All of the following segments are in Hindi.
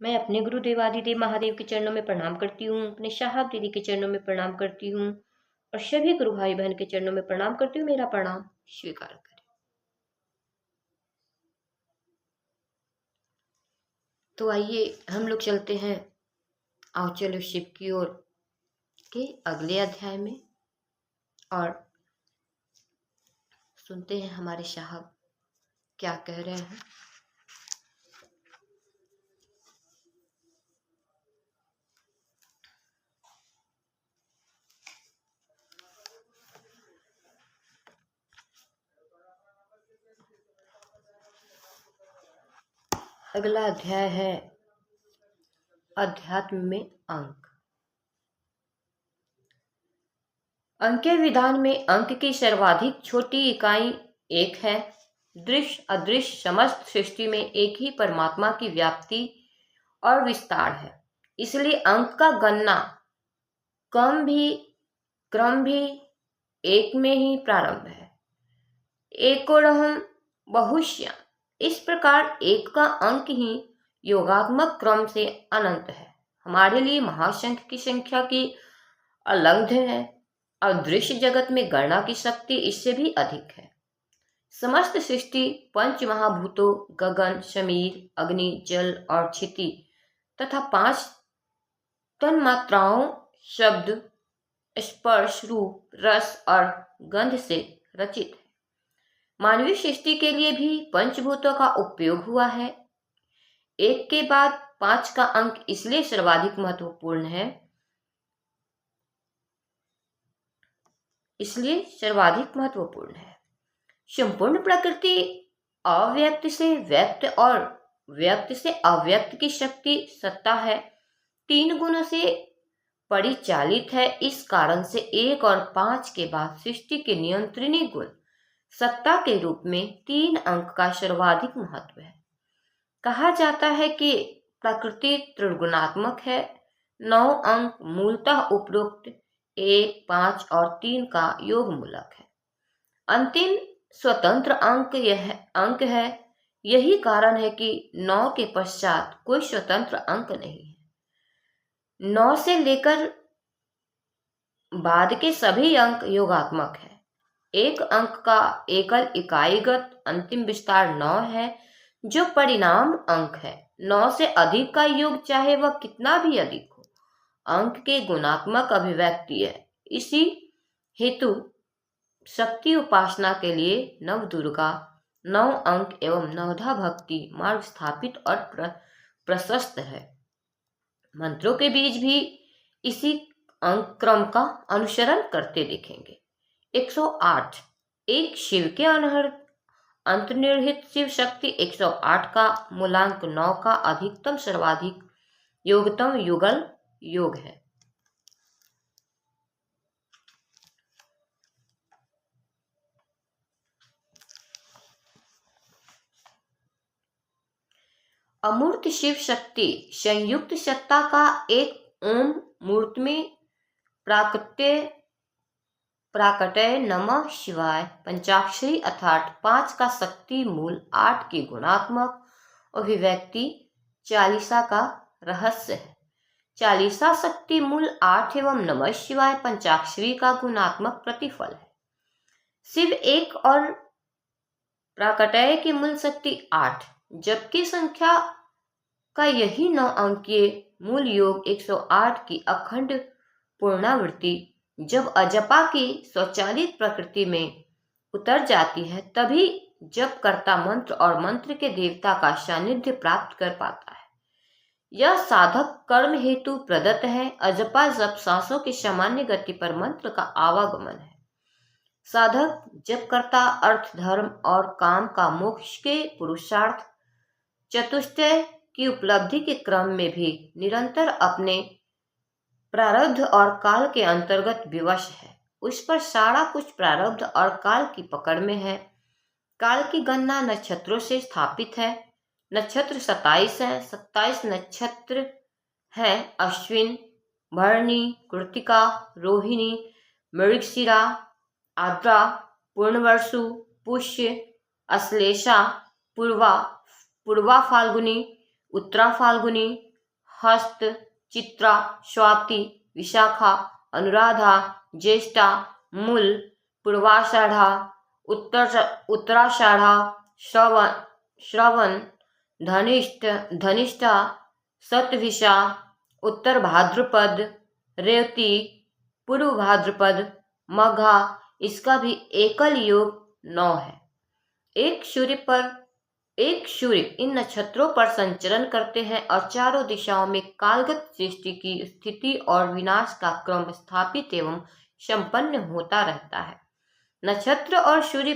मैं अपने गुरुदेव आदिदेव महादेव के चरणों में प्रणाम करती हूँ, अपने साहब दीदी के चरणों में प्रणाम करती हूँ और सभी गुरु भाई बहन के चरणों में प्रणाम करती हूँ। मेरा प्रणाम स्वीकार करें। तो आइए हम लोग चलते हैं आओ चलो शिव की ओर के अगले अध्याय में और सुनते हैं हमारे साहब क्या कह रहे हैं। अगला अध्याय है अध्यात्म में अंक। अंक विधान में अंक की सर्वाधिक छोटी इकाई एक है। दृश्य अदृश्य समस्त सृष्टि में एक ही परमात्मा की व्याप्ति और विस्तार है। इसलिए अंक का गणना क्रम भी एक में ही प्रारंभ है। एकोरहम बहुश्या, इस प्रकार एक का अंक ही योगात्मक क्रम से अनंत है। हमारे लिए महाशंख की संख्या की अलंघ्य है और दृश्य जगत में गणना की शक्ति इससे भी अधिक है। समस्त सृष्टि पंच महाभूतों गगन, समीर, अग्नि, जल और क्षिति तथा 5 तन्मात्राओं शब्द, स्पर्श, रूप, रस और गंध से रचित है। मानवीय सृष्टि के लिए भी पंचभूतों का उपयोग हुआ है। एक के बाद 5 का अंक इसलिए सर्वाधिक महत्वपूर्ण है, संपूर्ण प्रकृति अव्यक्त से व्यक्त और व्यक्त से अव्यक्त की शक्ति सत्ता है, 3 गुणों से परिचालित है। इस कारण से 1 और 5 के बाद सृष्टि के नियंत्रणीय गुण सत्ता के रूप में 3 अंक का सर्वाधिक महत्व है। कहा जाता है कि प्रकृति त्रिगुणात्मक है। 9 अंक मूलतः उपरोक्त 1, 5 और 3 का योग मूलक है। अंतिम स्वतंत्र अंक है। यही कारण है कि 9 के पश्चात कोई स्वतंत्र अंक नहीं है। 9 से लेकर बाद के सभी अंक योगात्मक है। एक अंक का एकल इकाईगत अंतिम विस्तार 9 है, जो परिणाम अंक है। 9 से अधिक का योग चाहे वह कितना भी अधिक हो, अंक के गुणात्मक अभिव्यक्ति है। इसी हेतु शक्ति उपासना के लिए नवदुर्गा, 9 अंक एवं नवधा भक्ति मार्ग स्थापित और प्रशस्त है। मंत्रों के बीच भी इसी अंक क्रम का अनुसरण करते दिखेंगे। 108 एक शिव के अंतर्निहित शिव शक्ति 108 का मूलांक 9 का अधिकतम सर्वाधिक योगतम युगल योग है। अमूर्त शिव शक्ति संयुक्त सत्ता का एक ओम मूर्त में प्राकट्य नमः शिवाय पंचाक्षरी अर्थात 5 का शक्ति मूल 8 की गुणात्मक अभिव्यक्ति चालीसा का रहस्य है। चालीसा शक्ति मूल 8 एवं नमः शिवाय पंचाक्षरी का गुणात्मक प्रतिफल है। शिव एक और प्राकट्य की मूल शक्ति 8, जबकि संख्या का यही 9 अंकीय मूल योग 108 की अखंड पूर्णावृत्ति जब अजपा की स्वचालित प्रकृति में उतर जाती है, तभी जब कर्ता मंत्र और मंत्र के देवता का सानिध्य प्राप्त कर पाता है। यह साधक कर्म हेतु प्रदत्त है। अजपा जप सांसों की सामान्य गति पर मंत्र का आवागमन है। साधक जब कर्ता अर्थ, धर्म और काम का मोक्ष के पुरुषार्थ चतुष्टय की उपलब्धि के क्रम में भी निरंतर अपने प्रारब्ध और काल के अंतर्गत विवश है। उस पर सारा कुछ प्रारब्ध और काल की पकड़ में है। काल की गणना नक्षत्रों से स्थापित है। नक्षत्र 27 है। 27 नक्षत्र हैं अश्विन, भरणी, कृत्तिका, रोहिणी, मृगशिरा, आद्रा, पूर्णवर्षु, पुष्य, अश्लेषा, पूर्वा फाल्गुनी, उत्तरा फाल्गुनी, हस्त, चित्रा, स्वाति, विशाखा, अनुराधा, ज्येष्ठा, मूल, पूर्वाषाढ़ा, उत्तराषाढ़ा, श्रवण, धनिष्ठा, शतभिषा, उत्तर भाद्रपद, रेवती, पूर्व भाद्रपद, मघा। इसका भी एकल योग 9 है। एक सूर्य इन नक्षत्रों पर संचरण करते हैं और चारों दिशाओं में कालगत सृष्टि की स्थिति और विनाश का क्रम स्थापित एवं संपन्न होता रहता है। नक्षत्र और सूर्य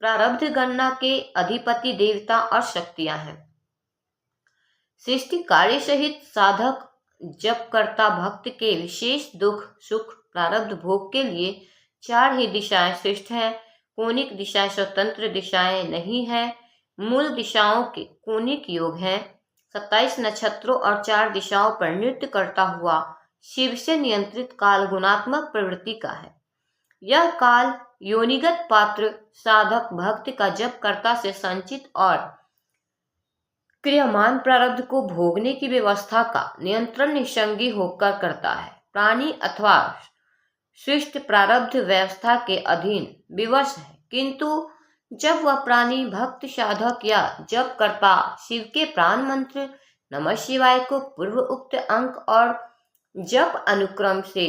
प्रारब्ध गणना के अधिपति देवता और शक्तियां हैं। सृष्टि कार्य सहित साधक जप करता भक्त के विशेष दुख सुख प्रारब्ध भोग के लिए 4 ही दिशाएं श्रेष्ठ हैं। कोणिक दिशाएं स्वतंत्र दिशाएं नहीं है। मूल दिशाओं के कोणिक योग हैं। 27 नक्षत्रों और 4 दिशाओं पर नृत्य करता हुआ शिव से नियंत्रित काल गुणात्मक प्रवृत्ति का है। यह काल योनिगत पात्र साधक भक्त का जप कर्ता से संचित और क्रियमान प्रारब्ध को भोगने की व्यवस्था का नियंत्रण निसंगी होकर करता है। प्राणी अथवा सृष्ट प्रारब्ध व्यवस्था के अधीन विवश है, किंतु जब वह प्राणी भक्त साधक या जप करता शिव के प्राण मंत्र नमः शिवाय को पूर्व उक्त अंक और जप अनुक्रम से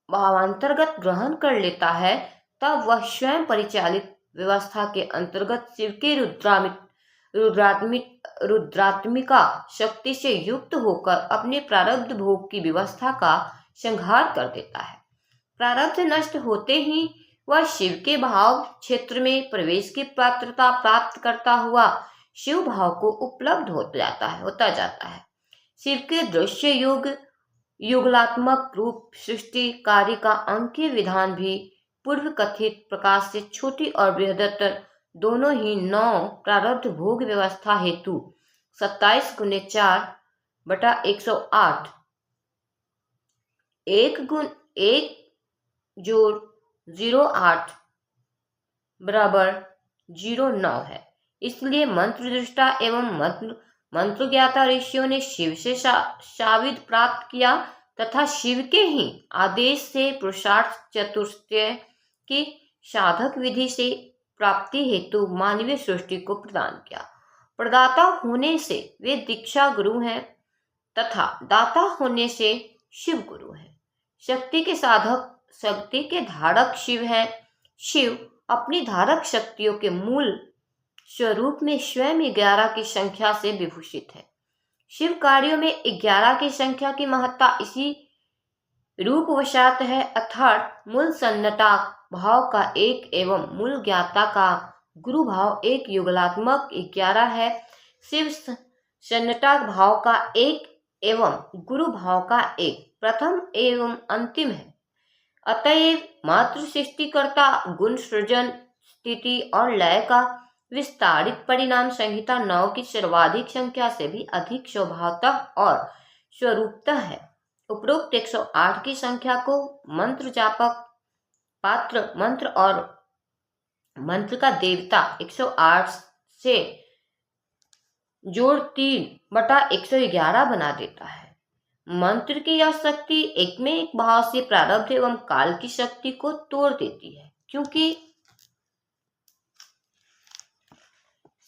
भावांतर्गत ग्रहण कर लेता है, तब वह स्वयं परिचालित व्यवस्था के अंतर्गत शिव के रुद्रात्मिका शक्ति से युक्त होकर अपने प्रारब्ध भोग की व्यवस्था का संहार कर देता है। प्रारब्ध नष्ट होते ही वह शिव के भाव क्षेत्र में प्रवेश की पात्रता प्राप्त करता हुआ शिव भाव को उपलब्ध होता जाता है। शिव के दृश्य युगलात्मक रूप सृष्टि कार्य का अंकीय विधान भी पूर्व कथित प्रकाश से छोटी और बृहदतर दोनों ही 9 प्रारब्ध भोग व्यवस्था हेतु 27 गुने 4 बटा 108 1 गुण 1 जोड़ 08 बराबर 09 है। इसलिए मंत्र दृष्टा एवं मंत्र ज्ञाता ऋषियों ने शिव से साविद प्राप्त किया तथा शिव के ही आदेश से पुरुषार्थ चतुष्टय की साधक विधि से प्राप्ति हेतु मानवीय सृष्टि को प्रदान किया। प्रदाता होने से वे दीक्षा गुरु हैं तथा दाता होने से शिव गुरु हैं। शक्ति के साधक शक्ति के धारक शिव हैं। शिव अपनी धारक शक्तियों के मूल स्वरूप में स्वयं 11 की संख्या से विभूषित है। शिव कार्यों में 11 की संख्या की महत्ता इसी रूपवशात है, अर्थात मूल सन्नता भाव का 1 एवं मूल ज्ञाता का गुरु भाव 1 युगलात्मक 11 है। शिव सन्नता भाव का 1 एवं गुरु भाव का 1 प्रथम एवं अंतिम है। अतएव मातृ सृष्टिकर्ता गुण सृजन स्थिति और लय का विस्तारित परिणाम संहिता 9 की सर्वाधिक संख्या से भी अधिक स्वभावतः और स्वरूपतः है। उपरोक्त 108 की संख्या को मंत्र जापक पात्र मंत्र और मंत्र का देवता 108 से जोड़ 3 बटा 111 बना देता है। मंत्र की यह शक्ति एक में एक भाव से प्रारब्ध एवं काल की शक्ति को तोड़ देती है, क्योंकि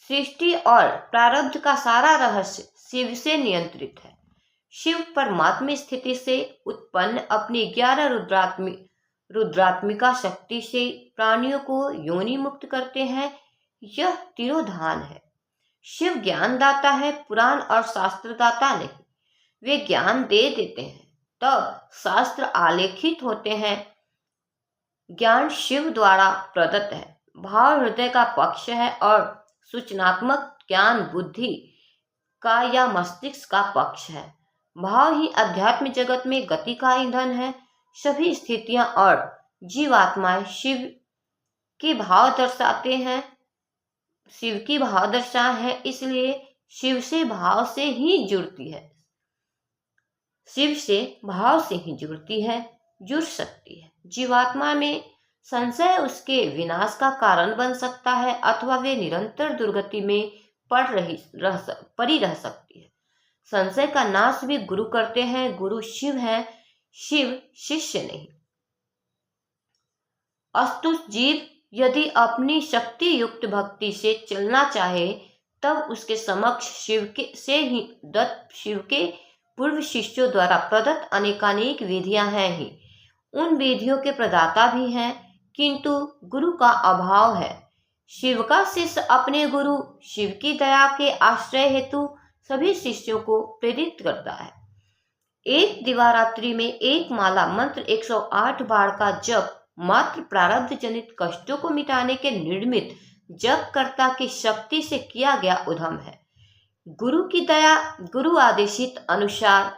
सृष्टि और प्रारब्ध का सारा रहस्य शिव से नियंत्रित है। शिव परमात्मा स्थिति से उत्पन्न अपनी 11 रुद्रात्मिका शक्ति से प्राणियों को योनि मुक्त करते हैं। यह तिरोधान है। शिव ज्ञानदाता है, पुराण और शास्त्रदाता नहीं। वे ज्ञान दे देते हैं, तब शास्त्र आलेखित होते हैं। ज्ञान शिव द्वारा प्रदत्त है। भाव हृदय का पक्ष है और सूचनात्मक ज्ञान बुद्धि का या मस्तिष्क का पक्ष है। भाव ही अध्यात्म जगत में गति का ईंधन है। सभी स्थितियां और जीवात्माएं शिव के भाव दर्शाते हैं, शिव की भाव दर्शा है, इसलिए शिव से भाव से ही जुड़ती है। शिव से भाव से ही जुड़ सकती है। जीवात्मा में संशय उसके विनाश का कारण बन सकता है अथवा वे निरंतर दुर्गति में पड़ी रह सकती है। संशय का नाश भी गुरु करते हैं। गुरु शिव है, शिव शिष्य नहीं। अस्तु जीव यदि अपनी शक्ति युक्त भक्ति से चलना चाहे तब उसके समक्ष शिव के से ही दत्त शिव के पूर्व शिष्यों द्वारा प्रदत्त अनेकानेक विधियां हैं ही। उन विधियों के प्रदाता भी हैं, किंतु गुरु का अभाव है। शिव का शिष्य अपने गुरु शिव की दया के आश्रय हेतु सभी शिष्यों को प्रेरित करता है। एक दिवारात्रि में एक माला मंत्र 108 बार का जप मात्र प्रारब्ध जनित कष्टों को मिटाने के निर्मित जपकर्ता की शक्ति से किया गया उद्यम है। गुरु की दया गुरु आदेशित अनुसार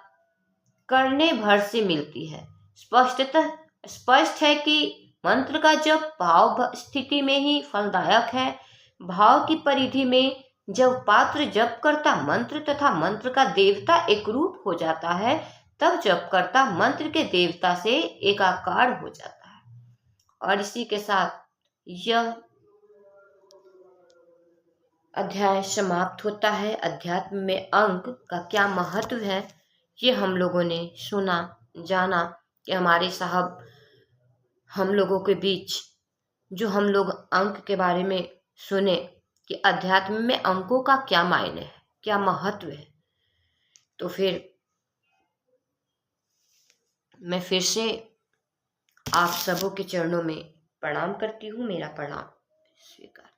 करने भर से मिलती है। स्पष्ट है कि मंत्र का जप भाव स्थिति में ही फलदायक है। भाव की परिधि में जब पात्र जप करता मंत्र तथा मंत्र का देवता एक रूप हो जाता है तब जप करता मंत्र के देवता से एकाकार हो जाता है। और इसी के साथ यह अध्याय समाप्त होता है। अध्यात्म में अंक का क्या महत्व है ये हम लोगों ने सुना जाना कि हमारे साहब हम लोगों के बीच जो हम लोग अंक के बारे में सुने कि अध्यात्म में अंकों का क्या मायने है, क्या महत्व है। तो फिर मैं फिर से आप सबों के चरणों में प्रणाम करती हूँ। मेरा प्रणाम स्वीकार।